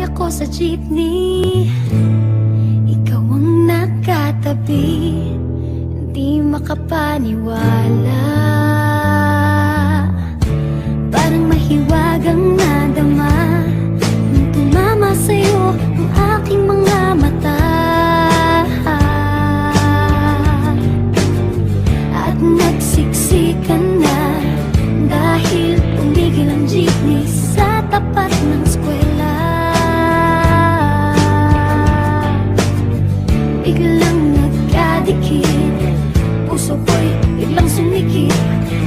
Sumakay ako sa jeepney, ikaw ang nakatabi. Hindi makapaniwala, parang mahiwagang nadama nung tumama sa'yo ang aking mga mata. At nagsiksikan na dahil tumigil ang jeepney sa tapat ng eskwela. Biglang nagkadikit, puso ko'y biglang sumikip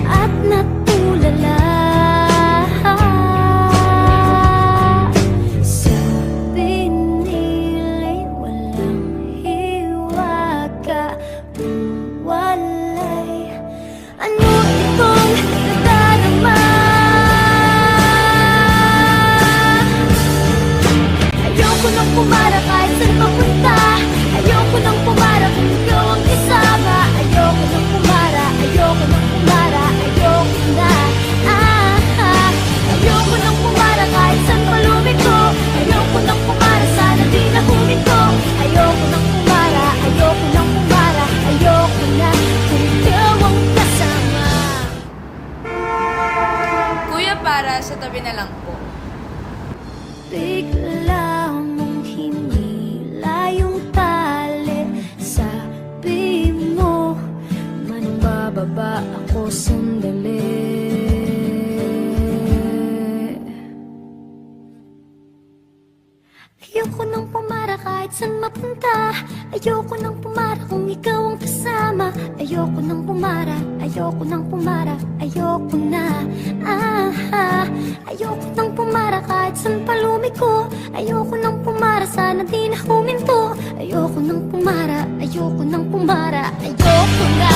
at natulala. Sabi nila'y walang hiwaga, walay. Ano itong nadarama? Ayoko nang pumara kahit saan papunta. Ayoko nang pumara kung ikaw ang kasama. Ayoko nang pumara, ayoko nang pumara, ayoko na. Ayoko nang pumara kahit saan palumiko. Ayoko nang pumara, sana di na huminto. Ayoko nang pumara, ayoko nang pumara, ayoko na kung ikaw ang kasama. Kuya, para sa tabi na lang po. Bigla mong hinila yung tali. Sabi mo, manbababa ako sandali. Ayoko nang pumara kahit saan mapunta. Ayoko nang pumara kung ikaw ang kasama. Ayoko nang pumara, ayoko nang pumara, ayoko na. Ayoko nang pumara kahit saan palumiko. Ayoko nang pumara, sana di na huminto. Ayoko nang pumara, ayoko nang pumara, ayoko na.